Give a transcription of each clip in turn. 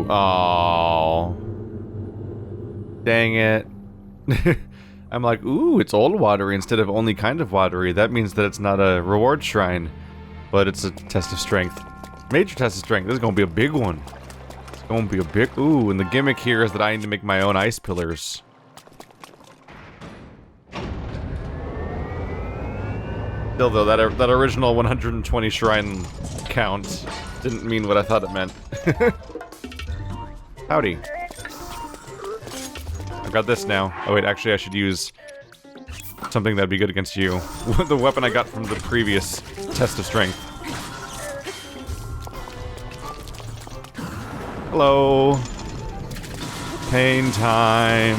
Oh. Dang it. I'm like, ooh, it's all watery instead of only kind of watery. That means that it's not a reward shrine, but it's a test of strength. Major test of strength. This is gonna be a big one. It's gonna be a big... Ooh, and the gimmick here is that I need to make my own ice pillars. Still though, that original 120 shrine count didn't mean what I thought it meant. Howdy. I've got this now. Oh wait, actually I should use something that'd be good against you. The weapon I got from the previous test of strength. Hello. Pain time.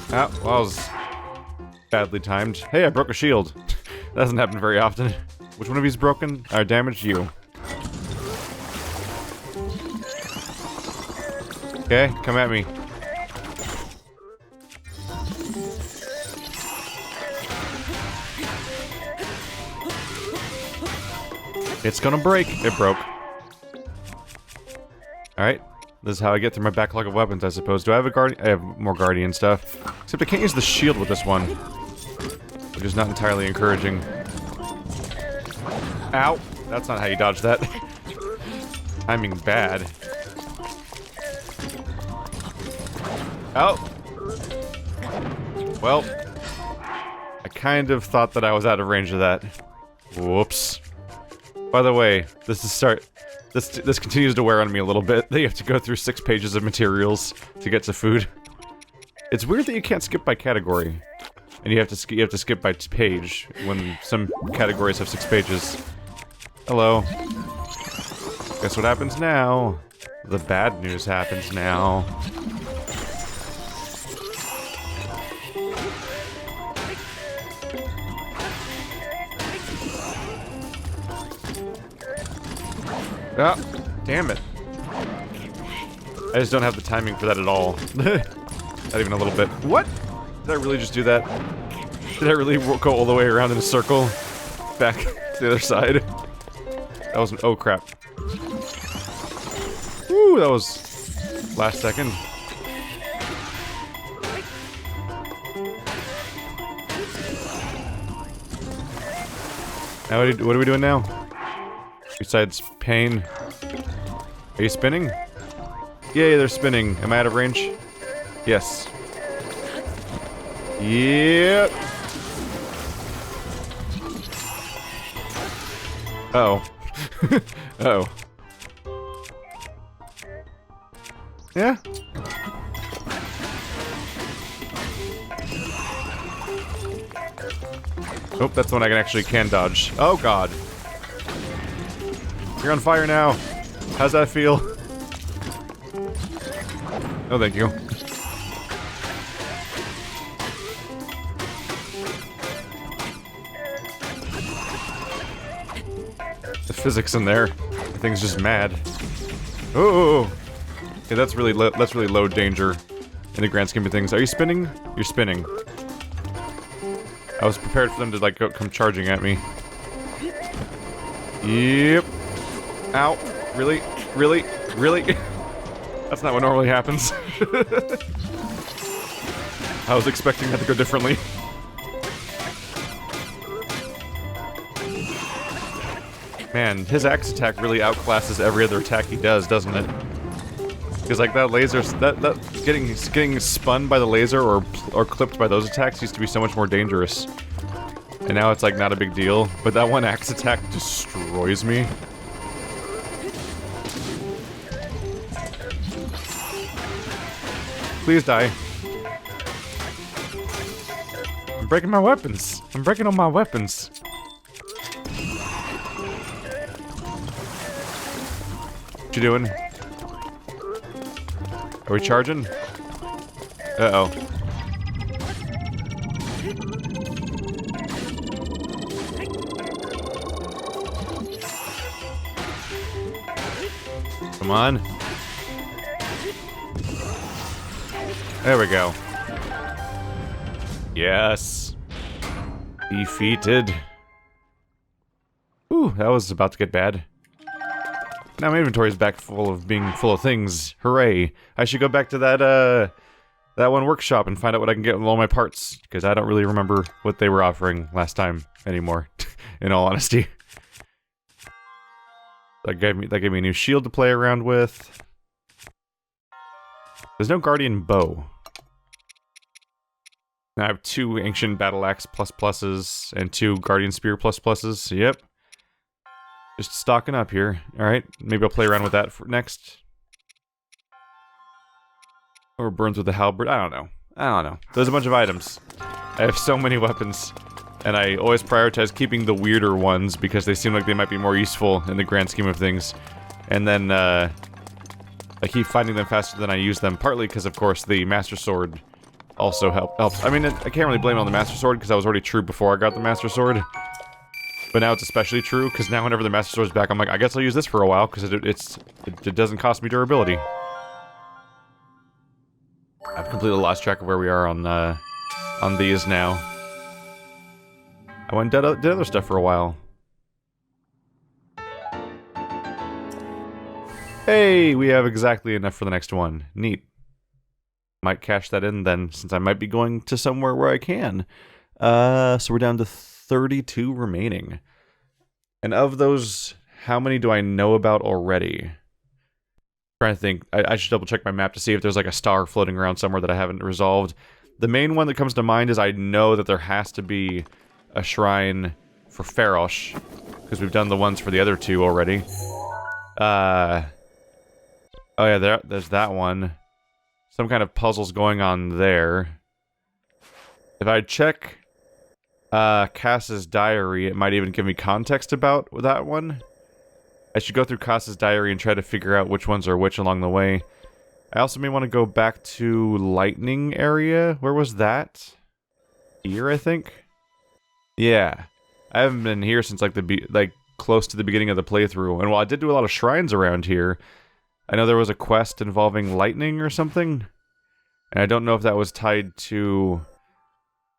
Ah, well, that was badly timed. Hey, I broke a shield. That doesn't happen very often. Which one of you's broken? Or damaged? You. Okay, come at me. It's gonna break. It broke. Alright. This is how I get through my backlog of weapons, I suppose. Do I have a guardian? I have more guardian stuff. Except I can't use the shield with this one. Which is not entirely encouraging. Ow! That's not how you dodge that. Timing bad. Oh! Well, I kind of thought that I was out of range of that. Whoops. By the way, this continues to wear on me a little bit. You have to go through 6 pages of materials to get to food. It's weird that you can't skip by category, and you have to skip by page when some categories have 6 pages. Hello. Guess what happens now? The bad news happens now. Ah, damn it. I just don't have the timing for that at all. Not even a little bit. What? Did I really just do that? Did I really go all the way around in a circle? Back to the other side? That was an... Oh, crap. Woo, that was... last second. Now, what are we doing now? Besides pain. Are you spinning? Yay, they're spinning. Am I out of range? Yes. Yep. Uh-oh. Uh-oh. Yeah? Oh, that's the one I can dodge. Oh, God. You're on fire now. How's that feel? Oh, thank you. The physics in there. The thing's just mad. Oh, okay, that's really low danger in the grand scheme of things. Are you spinning? You're spinning. I was prepared for them to like come charging at me. Yep. Ow. Really? Really? Really? That's not what normally happens. I was expecting that to go differently. Man, his axe attack really outclasses every other attack he does, doesn't it? Because like that laser, getting spun by the laser or clipped by those attacks used to be so much more dangerous. And now it's like not a big deal, but that one axe attack destroys me. Please die. I'm breaking my weapons. I'm breaking all my weapons. What you doing? Are we charging? Uh-oh. Come on. There we go. Yes. Defeated. Whew, that was about to get bad. Now my inventory's back full of being full of things. Hooray. I should go back to that one workshop and find out what I can get with all my parts, because I don't really remember what they were offering last time anymore, in all honesty. That gave me a new shield to play around with. There's no Guardian Bow. Now I have 2 Ancient Battle Axe ++s and 2 Guardian Spear ++s. Yep. Just stocking up here. Alright, maybe I'll play around with that for next. Or burn through the halberd. I don't know. There's a bunch of items. I have so many weapons. And I always prioritize keeping the weirder ones because they seem like they might be more useful in the grand scheme of things. And then, I keep finding them faster than I use them, partly because, of course, the Master Sword also helps. I mean, I can't really blame it on the Master Sword because I was already true before I got the Master Sword. But now it's especially true because now whenever the Master Sword's back, I'm like, I guess I'll use this for a while because it doesn't cost me durability. I've completely lost track of where we are on these now. I went and did other stuff for a while. Hey, we have exactly enough for the next one. Neat. Might cash that in then, since I might be going to somewhere where I can. So we're down to 32 remaining. And of those, how many do I know about already? Trying to think. I should double check my map to see if there's like a star floating around somewhere that I haven't resolved. The main one that comes to mind is I know that there has to be a shrine for Farosh, because we've done the ones for the other 2 already. Oh yeah, there's that one. Some kind of puzzles going on there. If I check Cass's diary, it might even give me context about that one. I should go through Cass's diary and try to figure out which ones are which along the way. I also may want to go back to Lightning area. Where was that? Here, I think? Yeah. I haven't been here since like close to the beginning of the playthrough. And while I did do a lot of shrines around here, I know there was a quest involving lightning or something. And I don't know if that was tied to...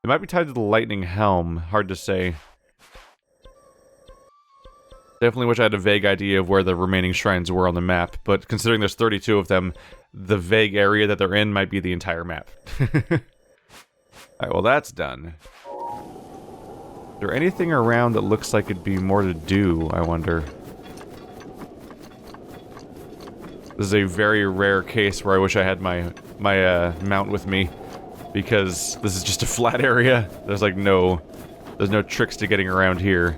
It might be tied to the lightning helm. Hard to say. Definitely wish I had a vague idea of where the remaining shrines were on the map, but considering there's 32 of them, the vague area that they're in might be the entire map. Alright, well that's done. Is there anything around that looks like it'd be more to do, I wonder? This is a very rare case where I wish I had my mount with me, because this is just a flat area. There's like there's no tricks to getting around here.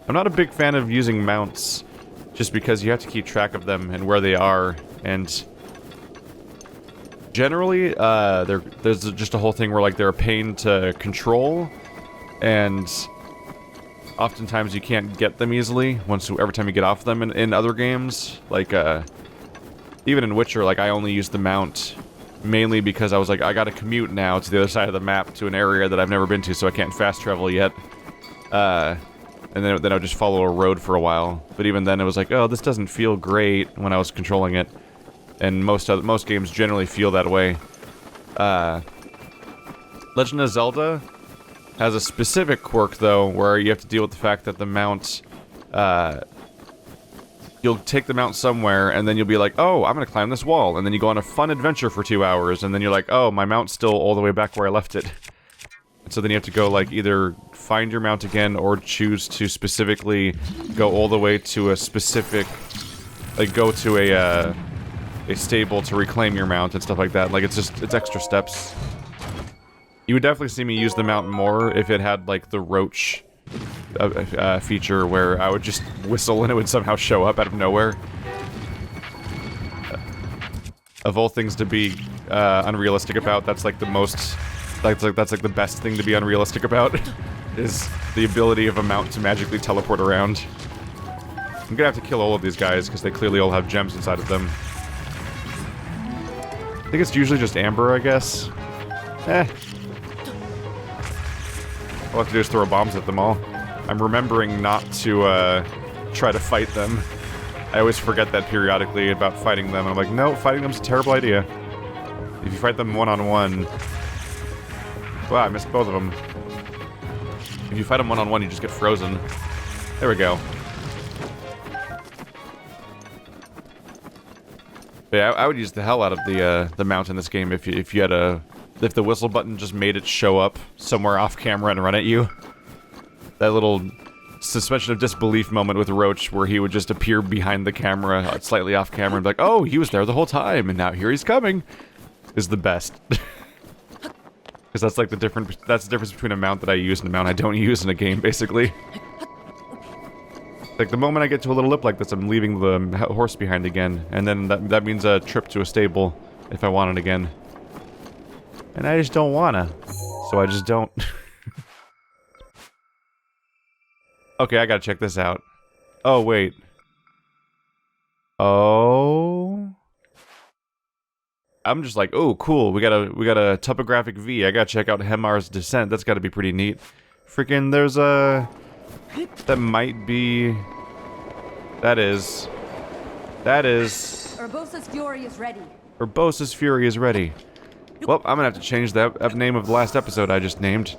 I'm not a big fan of using mounts, just because you have to keep track of them and where they are, and generally, there's just a whole thing where like they're a pain to control, and oftentimes you can't get them easily every time you get off them in other games. Like, even in Witcher, like, I only used the mount mainly because I was like, I gotta commute now to the other side of the map to an area that I've never been to, so I can't fast travel yet. And then I would just follow a road for a while. But even then, it was like, oh, this doesn't feel great when I was controlling it. And most games generally feel that way. Legend of Zelda has a specific quirk, though, where you have to deal with the fact that the mount... you'll take the mount somewhere, and then you'll be like, oh, I'm gonna climb this wall. And then you go on a fun adventure for 2 hours, and then you're like, oh, my mount's still all the way back where I left it. And so then you have to go, like, either find your mount again, or choose to specifically go all the way to a specific... Like, go to a stable to reclaim your mount and stuff like that. Like, it's extra steps. You would definitely see me use the mount more if it had, like, the roach feature where I would just whistle and it would somehow show up out of nowhere. Of all things to be unrealistic about, that's like the most... That's like the best thing to be unrealistic about, is the ability of a mount to magically teleport around. I'm gonna have to kill all of these guys, because they clearly all have gems inside of them. I think it's usually just amber, I guess. All I have to do is throw bombs at them all. I'm remembering not to try to fight them. I always forget that periodically about fighting them. I'm like, no, fighting them's a terrible idea. If you fight them one-on-one... Wow, I missed both of them. If you fight them one-on-one, you just get frozen. There we go. But yeah, I would use the hell out of the mount in this game if you had if the whistle button just made it show up somewhere off camera and run at you. That little suspension of disbelief moment with Roach where he would just appear behind the camera, slightly off camera, and be like, oh, he was there the whole time, and now here he's coming, is the best. Because that's like the difference between a mount that I use and a mount I don't use in a game, basically. Like, the moment I get to a little lip like this, I'm leaving the horse behind again, and then that means a trip to a stable, if I want it again. And I just don't wanna, so I just don't. Okay, I gotta check this out. Oh, wait. Oh... I'm just like, oh, cool, we got a topographic V, I gotta check out Hemar's Descent, that's gotta be pretty neat. Freaking, there's a... That might be... That is... Urbosa's Fury is ready. Urbosa's Fury is ready. Well, I'm gonna have to change the name of the last episode I just named.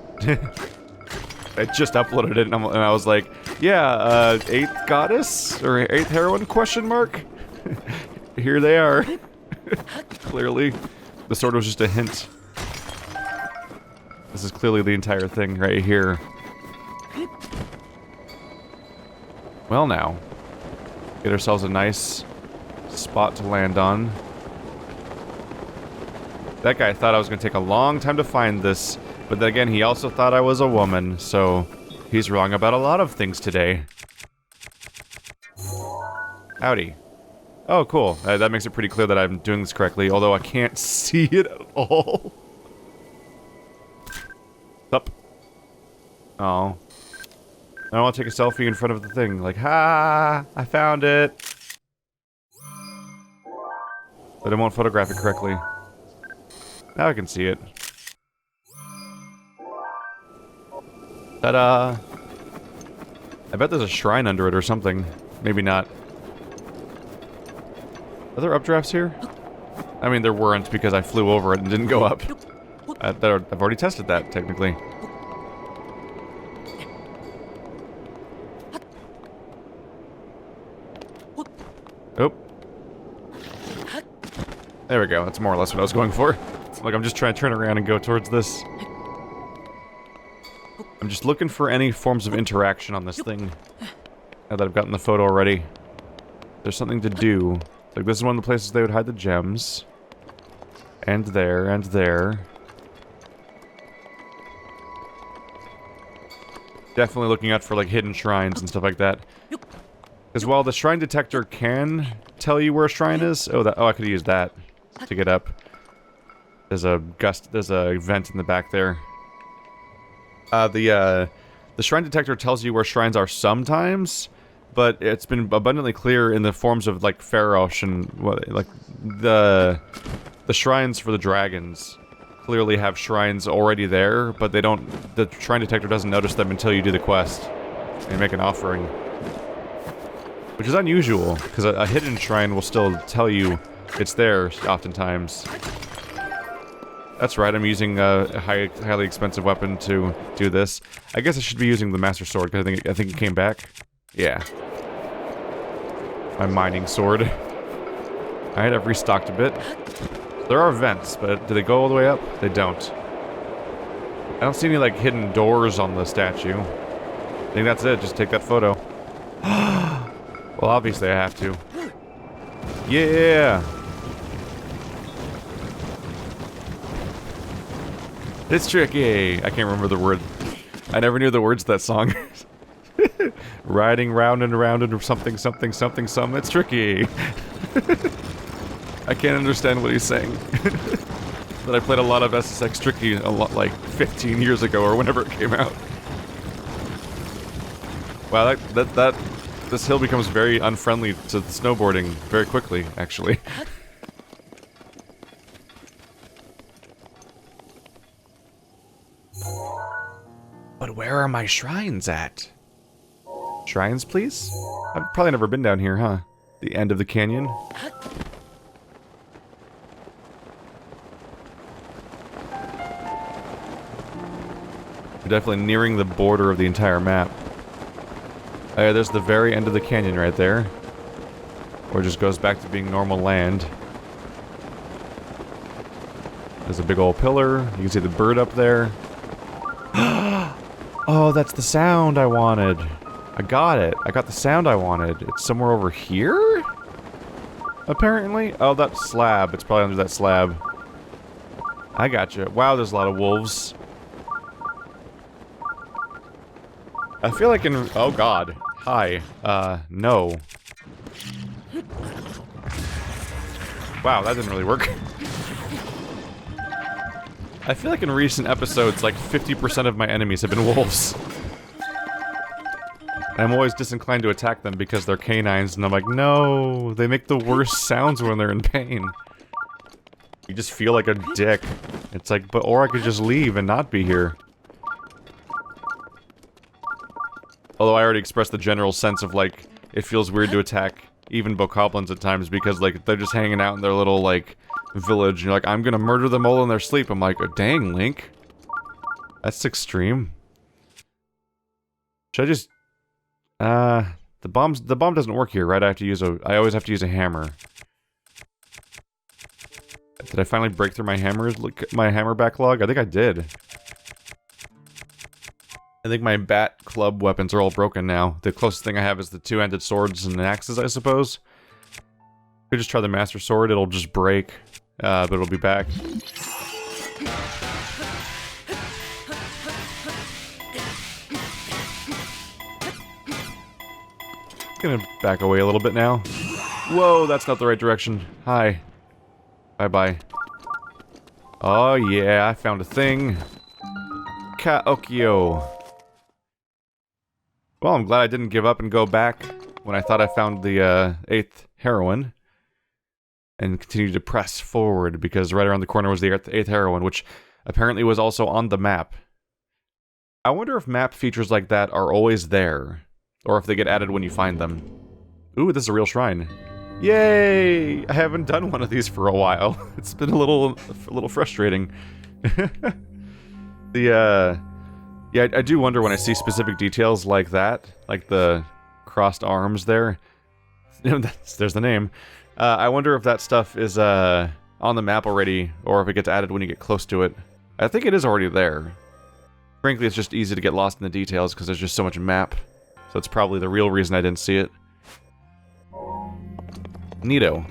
I just uploaded it and I was like, yeah, 8th goddess? Or 8th heroine, question mark? Here they are. Clearly. The sword was just a hint. This is clearly the entire thing right here. Well now. Get ourselves a nice spot to land on. That guy thought I was going to take a long time to find this, but then again, he also thought I was a woman, so he's wrong about a lot of things today. Howdy. Oh, cool. That makes it pretty clear that I'm doing this correctly, although I can't see it at all. Up. Oh. I want to take a selfie in front of the thing, like, ha! I found it! But I won't photograph it correctly. Now I can see it. Ta-da! I bet there's a shrine under it or something. Maybe not. Are there updrafts here? I mean, there weren't because I flew over it and didn't go up. I've already tested that, technically. Oh. There we go. That's more or less what I was going for. Like, I'm just trying to turn around and go towards this. I'm just looking for any forms of interaction on this thing. Now that I've gotten the photo already. There's something to do. Like, this is one of the places they would hide the gems. And there, and there. Definitely looking out for, like, hidden shrines and stuff like that. Because while the shrine detector can tell you where a shrine is... Oh, I could use that to get up. There's a vent in the back there. The shrine detector tells you where shrines are sometimes, but it's been abundantly clear in the forms of, like, Farosh and, like, the shrines for the dragons clearly have shrines already there, but they don't... The shrine detector doesn't notice them until you do the quest and make an offering. Which is unusual, because a hidden shrine will still tell you it's there, oftentimes. That's right, I'm using a highly expensive weapon to do this. I guess I should be using the Master Sword, because I think it came back. Yeah. My mining sword. Alright, I've restocked a bit. There are vents, but do they go all the way up? They don't. I don't see any, like, hidden doors on the statue. I think that's it, just take that photo. Well, obviously I have to. Yeah! It's tricky! I can't remember the word. I never knew the words to that song. Riding round and round and something, something, something, some. It's tricky! I can't understand what he's saying. But I played a lot of SSX Tricky a lot, like, 15 years ago or whenever it came out. Wow, this hill becomes very unfriendly to snowboarding very quickly, actually. But where are my shrines at? Shrines, please? I've probably never been down here, huh? The end of the canyon? We're definitely nearing the border of the entire map. There's the very end of the canyon right there. Or it just goes back to being normal land. There's a big old pillar. You can see the bird up there. Oh, that's the sound I wanted. I got it. I got the sound I wanted. It's somewhere over here? Apparently. Oh, that slab. It's probably under that slab. I gotcha. Wow, there's a lot of wolves. I feel like in... Oh, God. Hi. No. Wow, that didn't really work. I feel like in recent episodes, like 50% of my enemies have been wolves. And I'm always disinclined to attack them because they're canines, and I'm like, no, they make the worst sounds when they're in pain. You just feel like a dick. It's like, but or I could just leave and not be here. Although I already expressed the general sense of like, it feels weird to attack even bokoblins at times because like they're just hanging out in their little like village and you're like, I'm gonna murder them all in their sleep. I'm like, oh, dang, Link. That's extreme. Should I just... the bomb doesn't work here, right? I always have to use a hammer. Did I finally break through my hammer backlog? I think I did. I think my bat club weapons are all broken now. The closest thing I have is the two-handed swords and axes, I suppose. Could just try the master sword, it'll just break. But it'll be back. Gonna back away a little bit now. Whoa, that's not the right direction. Hi. Bye-bye. Oh yeah, I found a thing. Kaokyo. Well, I'm glad I didn't give up and go back when I thought I found the 8th heroine. And continue to press forward, because right around the corner was the 8th heroine, which apparently was also on the map. I wonder if map features like that are always there, or if they get added when you find them. Ooh, this is a real shrine. Yay! I haven't done one of these for a while. It's been a little frustrating. Yeah, I do wonder when I see specific details like that, like the crossed arms there. There's the name. I wonder if that stuff is on the map already, or if it gets added when you get close to it. I think it is already there. Frankly, it's just easy to get lost in the details because there's just so much map. So it's probably the real reason I didn't see it. Neato.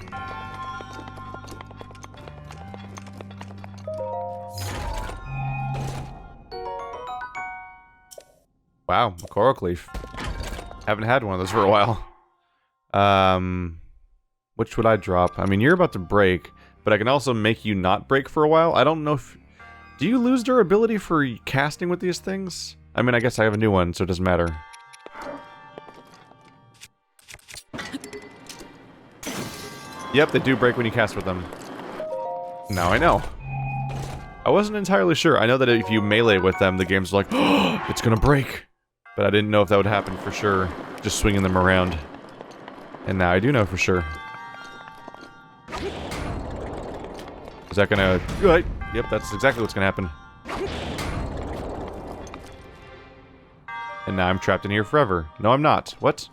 Wow, a coral leaf. Haven't had one of those for a while. Which would I drop? I mean, you're about to break, but I can also make you not break for a while. I don't know if... Do you lose durability for casting with these things? I mean, I guess I have a new one, so it doesn't matter. Yep, they do break when you cast with them. Now I know. I wasn't entirely sure. I know that if you melee with them, the game's like, oh, it's gonna break. But I didn't know if that would happen for sure, just swinging them around. And now I do know for sure. Is that gonna... Right. Yep, that's exactly what's gonna happen. And now I'm trapped in here forever. No, I'm not. What?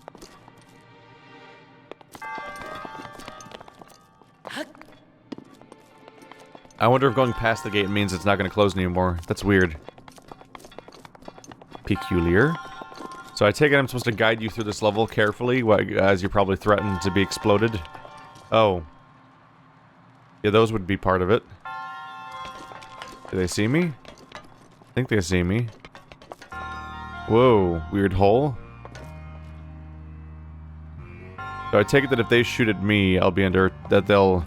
I wonder if going past the gate means it's not gonna close anymore. That's weird. Peculiar. So I take it I'm supposed to guide you through this level carefully, as you're probably threatened to be exploded. Oh. Yeah, those would be part of it. Do they see me? I think they see me. Whoa, weird hole. So I take it that if they shoot at me, I'll be under... that they'll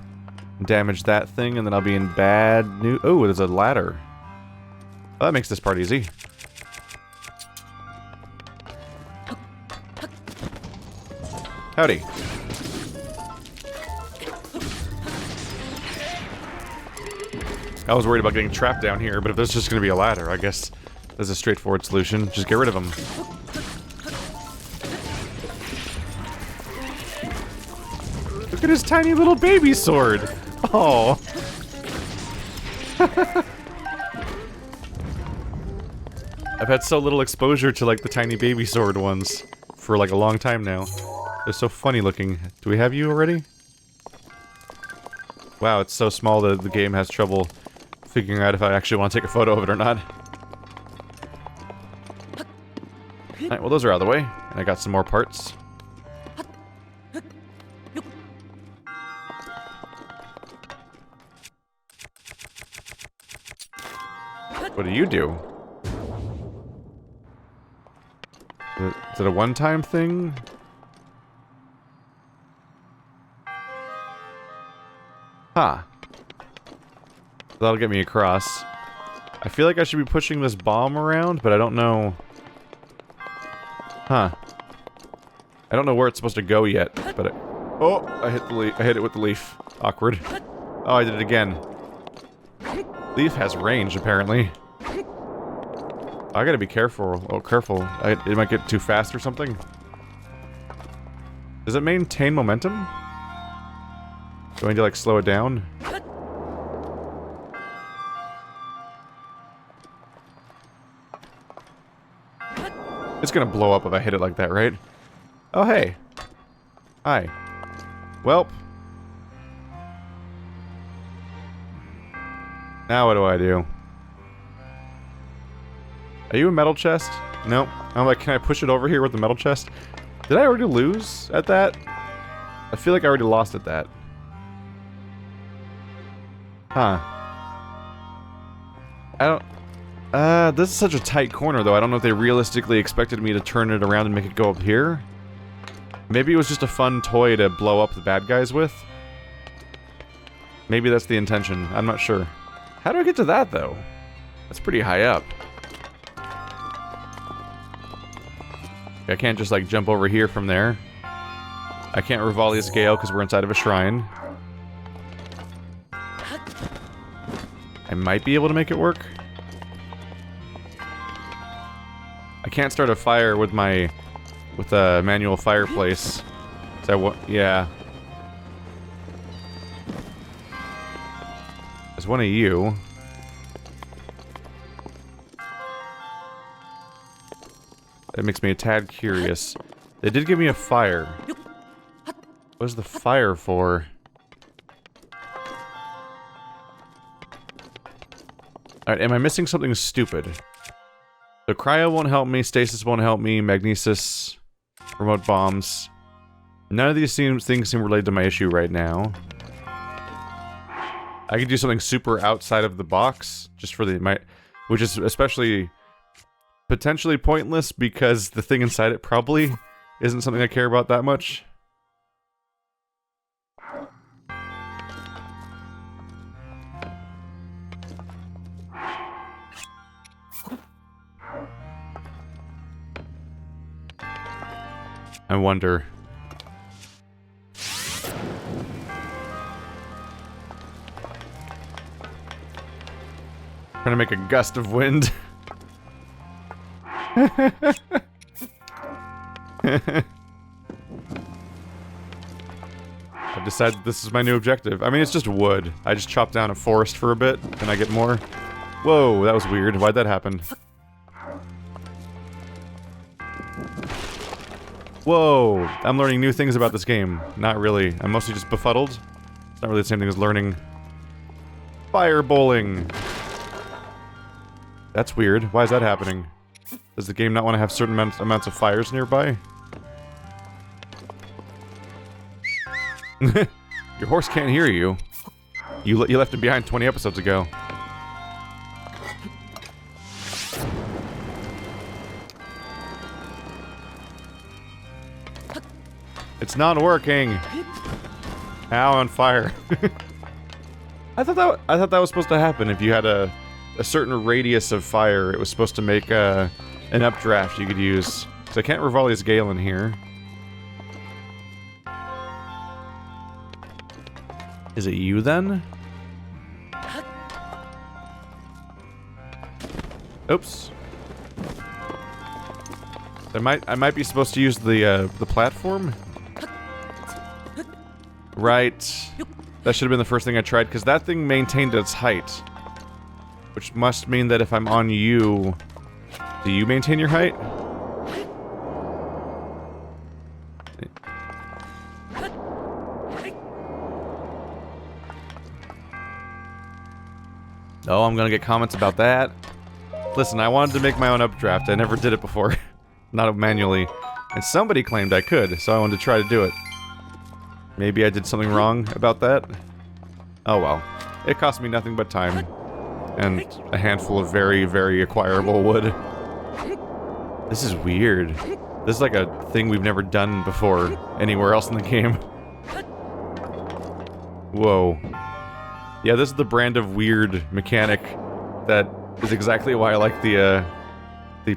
damage that thing, and then I'll be in bad news. Oh, there's a ladder. Well, that makes this part easy. Howdy. I was worried about getting trapped down here, but if there's just gonna be a ladder, I guess there's a straightforward solution. Just get rid of them. Look at his tiny little baby sword! Oh. I've had so little exposure to, like, the tiny baby sword ones. for like a long time now. They're so funny looking. Do we have you already? Wow, it's so small that the game has trouble figuring out if I actually want to take a photo of it or not. Alright, well those are out of the way. And I got some more parts. What do you do? Is it a one-time thing? Huh. That'll get me across. I feel like I should be pushing this bomb around, but I don't know... Huh. I don't know where it's supposed to go yet, but it... Oh! I hit it with the leaf. Awkward. Oh, I did it again. Leaf has range, apparently. I gotta be careful. Oh, careful. It might get too fast or something. Does it maintain momentum? Do I need to, like, slow it down? It's gonna blow up if I hit it like that, right? Oh, hey. Hi. Welp. Now what do I do? Are you a metal chest? Nope. I'm like, can I push it over here with the metal chest? Did I already lose at that? I feel like I already lost at that. Huh. I don't... this is such a tight corner, though. I don't know if they realistically expected me to turn it around and make it go up here. Maybe it was just a fun toy to blow up the bad guys with. Maybe that's the intention. I'm not sure. How do I get to that, though? That's pretty high up. I can't just, like, jump over here from there. I can't Revali's Gale because we're inside of a shrine. I might be able to make it work. I can't start a fire with my... with a manual fireplace. So yeah. There's one of you. That makes me a tad curious. They did give me a fire. What is the fire for? Alright, am I missing something stupid? So cryo won't help me, stasis won't help me, magnesis, remote bombs. None of these things seem related to my issue right now. I could do something super outside of the box, just for which is especially potentially pointless because the thing inside it probably isn't something I care about that much. I wonder. Trying to make a gust of wind. I've decided this is my new objective. I mean, it's just wood. I just chop down a forest for a bit, and I get more. Whoa, that was weird. Why'd that happen? Whoa, I'm learning new things about this game. Not really. I'm mostly just befuddled. It's not really the same thing as learning. Fire bowling. That's weird. Why is that happening? Does the game not want to have certain amounts of fires nearby? Your horse can't hear you. You left him behind 20 episodes ago. It's not working. Ow, on fire. I thought that was supposed to happen if you had a certain radius of fire. It was supposed to make an updraft you could use. So I can't Revali's Gale in here. Is it you then? Oops. I might be supposed to use the platform. Right. That should have been the first thing I tried, because that thing maintained its height. Which must mean that if I'm on you... Do you maintain your height? Oh, I'm gonna get comments about that. Listen, I wanted to make my own updraft. I never did it before. Not manually. And somebody claimed I could, so I wanted to try to do it. Maybe I did something wrong about that? Oh well. It cost me nothing but time. And a handful of very, very acquirable wood. This is weird. This is like a thing we've never done before anywhere else in the game. Whoa. Yeah, this is the brand of weird mechanic that is exactly why I like the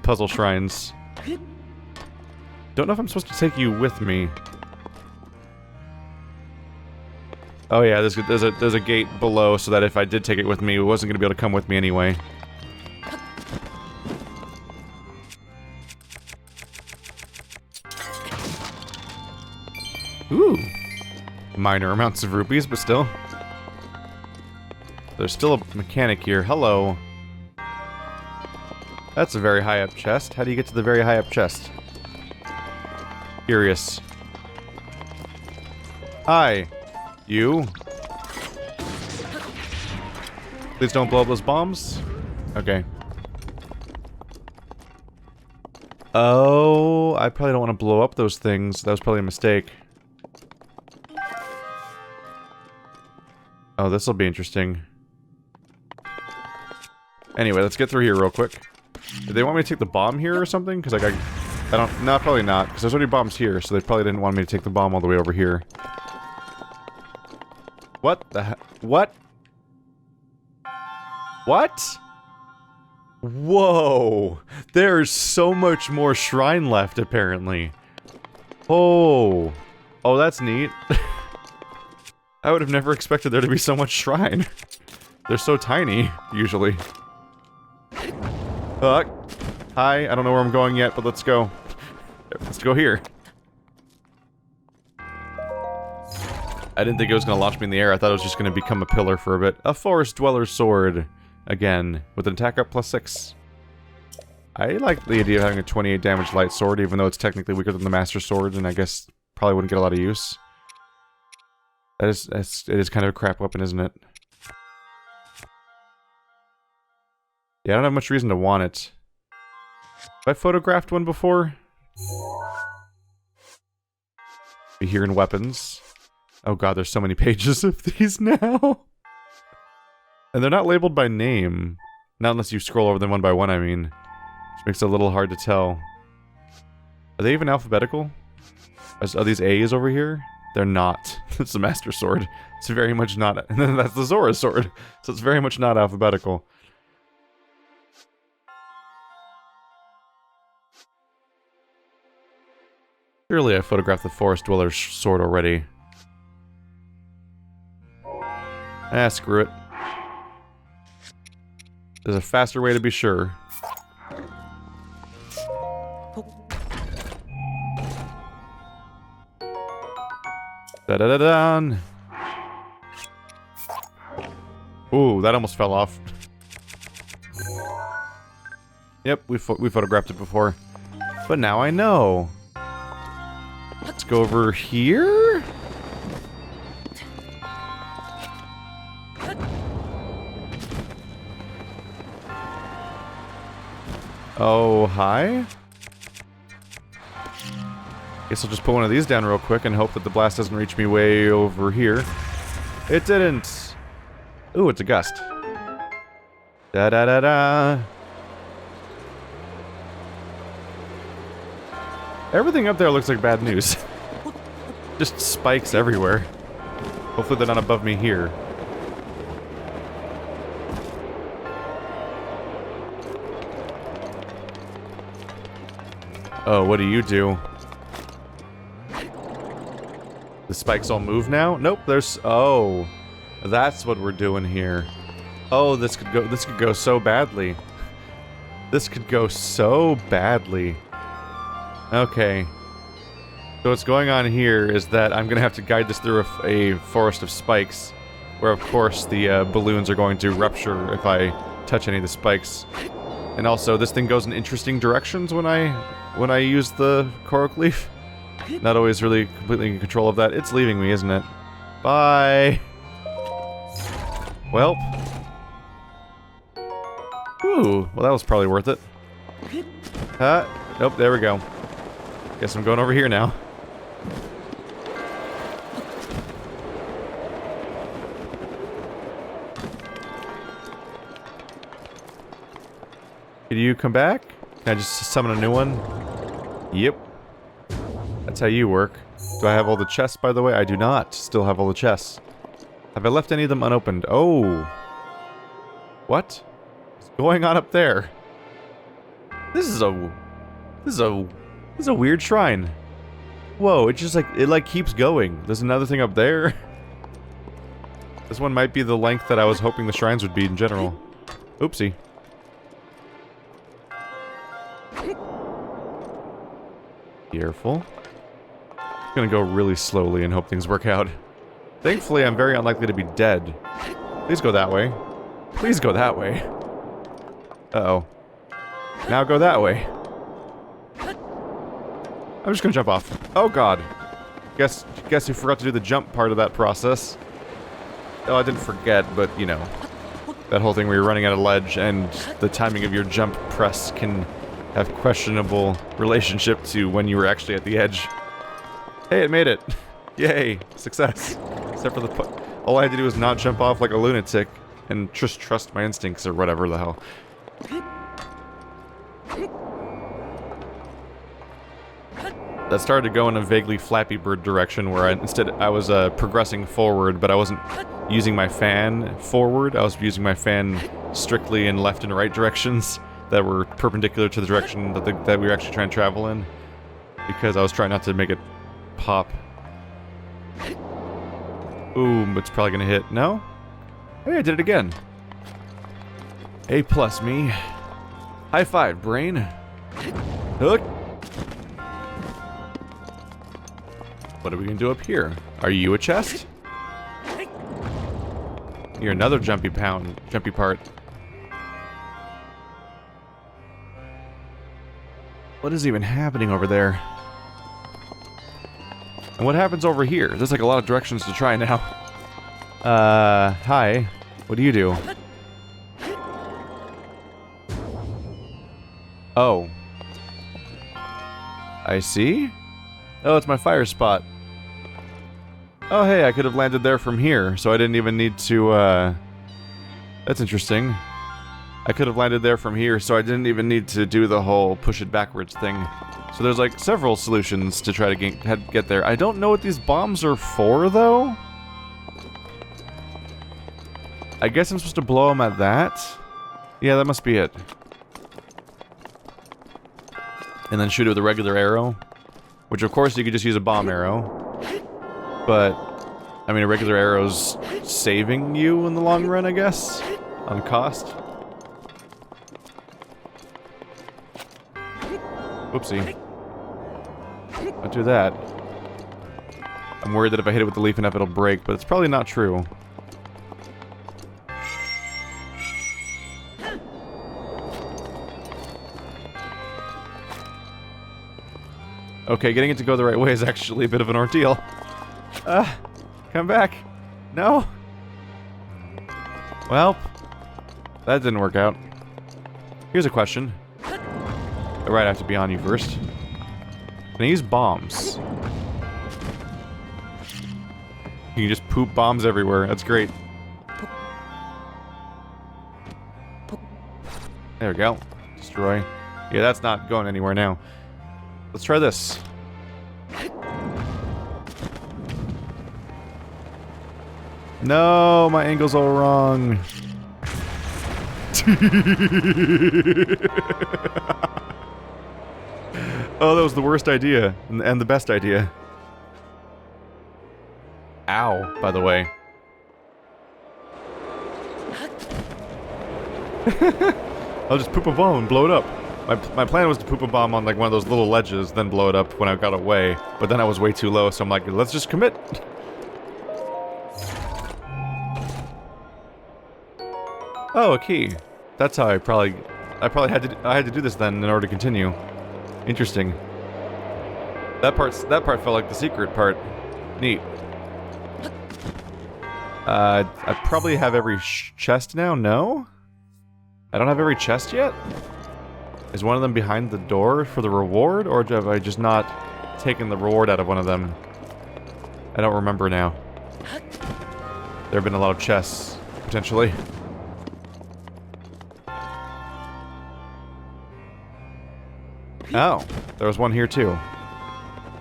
puzzle shrines. Don't know if I'm supposed to take you with me. Oh yeah, there's a gate below so that if I did take it with me, it wasn't going to be able to come with me anyway. Ooh. Minor amounts of rupees, but still. There's still a mechanic here. Hello. That's a very high up chest. How do you get to the very high up chest? Curious. Hi. You. Please don't blow up those bombs. Okay. Oh, I probably don't want to blow up those things. That was probably a mistake. Oh, this will be interesting. Anyway, let's get through here real quick. Did they want me to take the bomb here or something? Because like I don't... No, probably not. Because there's already bombs here, so they probably didn't want me to take the bomb all the way over here. What the heck? What? What? Whoa! There's so much more shrine left, apparently. Oh. Oh, that's neat. I would have never expected there to be so much shrine. They're so tiny, usually. Hi, I don't know where I'm going yet, but let's go. Let's go here. I didn't think it was going to launch me in the air. I thought it was just going to become a pillar for a bit. A forest dweller's sword. Again, with an attack up +6. I like the idea of having a 28 damage light sword, even though it's technically weaker than the master sword, and I guess probably wouldn't get a lot of use. It is kind of a crap weapon, isn't it? Yeah, I don't have much reason to want it. Have I photographed one before? Be here in weapons. Oh god, there's so many pages of these now. And they're not labeled by name. Not unless you scroll over them one by one, I mean. Which makes it a little hard to tell. Are they even alphabetical? Are these A's over here? They're not. It's the Master Sword. It's very much not... And then that's the Zora's Sword. So it's very much not alphabetical. Surely I photographed the Forest Dweller's sword already. Ah, screw it. There's a faster way to be sure. Da-da-da-dan! Ooh, that almost fell off. Yep, we photographed it before. But now I know. Let's go over here? Oh, hi? Guess I'll just put one of these down real quick and hope that the blast doesn't reach me way over here. It didn't! Ooh, it's a gust. Da-da-da-da! Everything up there looks like bad news. Just spikes everywhere. Hopefully they're not above me here. Oh, what do you do? The spikes all move now? Nope, there's... Oh. That's what we're doing here. Oh, this could go so badly. This could go so badly. Okay. So what's going on here is that I'm gonna have to guide this through a forest of spikes, where of course the balloons are going to rupture if I touch any of the spikes. And also, this thing goes in interesting directions when I use the Korok Leaf. Not always really completely in control of that. It's leaving me, isn't it? Bye! Well. Ooh, well that was probably worth it. Nope, there we go. Guess I'm going over here now. Can you come back? Can I just summon a new one? Yep. That's how you work. Do I have all the chests, by the way? I do not still have all the chests. Have I left any of them unopened? Oh. What? What's going on up there? This is a weird shrine. Whoa, it just like keeps going. There's another thing up there. This one might be the length that I was hoping the shrines would be in general. Oopsie. Careful. I'm gonna go really slowly and hope things work out. Thankfully, I'm very unlikely to be dead. Please go that way. Please go that way. Uh-oh. Now go that way. I'm just gonna jump off. Oh god. Guess you forgot to do the jump part of that process. Oh, I didn't forget, but, you know. That whole thing where you're running at a ledge and the timing of your jump press can have questionable relationship to when you were actually at the edge. Hey, it made it! Yay! Success! Except for the all I had to do was not jump off like a lunatic and just trust my instincts or whatever the hell. That started to go in a vaguely Flappy Bird direction where I was progressing forward, but I wasn't using my fan forward. I was using my fan strictly in left and right directions that were perpendicular to the direction that we were actually trying to travel in, because I was trying not to make it pop. Ooh, it's probably gonna hit. No? Hey, I did it again. A plus me. High five, brain. Hook. What are we gonna do up here? Are you a chest? You're another jumpy part. What is even happening over there? And what happens over here? There's like a lot of directions to try now. Hi. What do you do? Oh. I see? Oh, it's my fire spot. Oh, hey, I could have landed there from here, so I didn't even need to, That's interesting. I could have landed there from here, so I didn't even need to do the whole push it backwards thing. So there's like several solutions to try to get there. I don't know what these bombs are for, though. I guess I'm supposed to blow them at that? Yeah, that must be it. And then shoot it with a regular arrow. Which, of course, you could just use a bomb arrow. But, I mean, a regular arrow's saving you in the long run, I guess? On cost. Whoopsie. Don't do that. I'm worried that if I hit it with the leaf enough, it'll break, but it's probably not true. Okay, getting it to go the right way is actually a bit of an ordeal. Come back. No. Well, that didn't work out. Here's a question. Right, I have to be on you first. Can I use bombs? You can just poop bombs everywhere. That's great. There we go. Destroy. Yeah, that's not going anywhere now. Let's try this. No, my angle's all wrong. Oh, that was the worst idea, and the best idea. Ow, by the way. I'll just poop a bomb and blow it up. My plan was to poop a bomb on like one of those little ledges, then blow it up when I got away. But then I was way too low, so I'm like, let's just commit. Oh, a key. That's how I probably had to do this then in order to continue. Interesting. That part felt like the secret part. Neat. I probably have every chest now? No? I don't have every chest yet? Is one of them behind the door for the reward? Or have I just not taken the reward out of one of them? I don't remember now. There have been a lot of chests, potentially. Oh, there was one here too.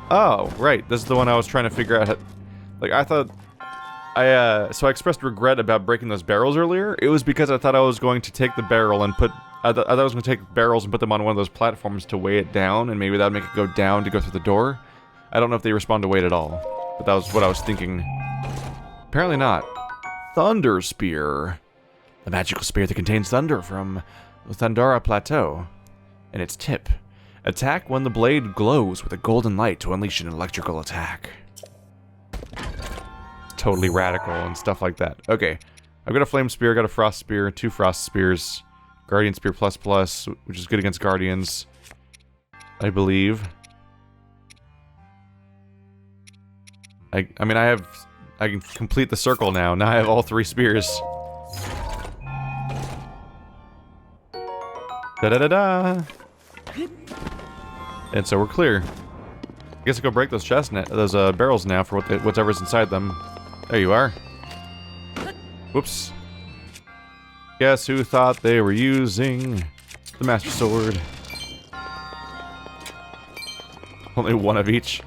Oh, right. This is the one I was trying to figure out. Like, I thought... so I expressed regret about breaking those barrels earlier. It was because I thought I was going to take the barrel and put... I thought I was going to take barrels and put them on one of those platforms to weigh it down, and maybe that would make it go down to go through the door. I don't know if they respond to weight at all, but that was what I was thinking. Apparently not. Thunder Spear. The magical spear that contains thunder from the Thundara Plateau. And its tip. Attack when the blade glows with a golden light to unleash an electrical attack. Totally radical and stuff like that. Okay. I've got a flame spear, got a frost spear, 2 frost spears. Guardian spear ++, which is good against guardians. I believe. I mean, I can complete the circle now. Now I have all 3 spears. Da-da-da-da! And so we're clear. I guess I'll go break those those barrels now for whatever's inside them. There you are. Whoops. Guess who thought they were using the Master Sword? Only one of each.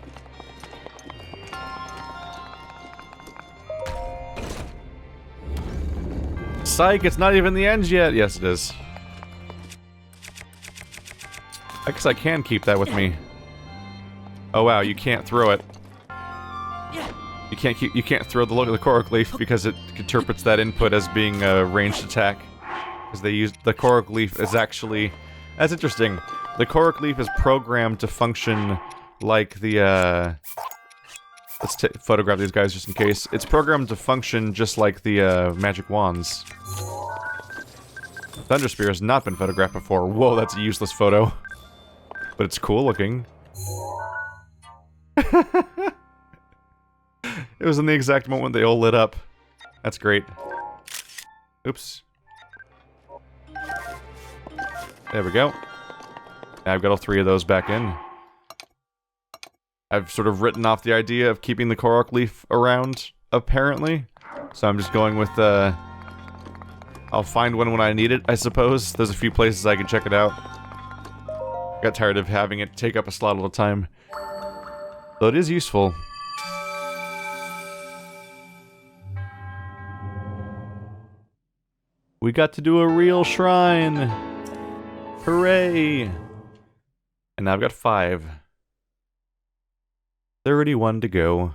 Psych, it's not even the end yet. Yes, it is. I guess I can keep that with me. Oh wow, you can't throw it. You can't throw the Korok Leaf because it interprets that input as being a ranged attack. Because they use the Korok Leaf is actually... That's interesting. The Korok Leaf is programmed to function like the let's photograph these guys just in case. It's programmed to function just like the magic wands. Thunder Spear has not been photographed before. Whoa, that's a useless photo. But it's cool looking. It was in the exact moment they all lit up. That's great. Oops. There we go. Now I've got all 3 of those back in. I've sort of written off the idea of keeping the Korok Leaf around, apparently. So I'm just going with the... I'll find one when I need it, I suppose. There's a few places I can check it out. Got tired of having it take up a slot all the time. Though it is useful. We got to do a real shrine! Hooray! And now I've got 5. 31 to go.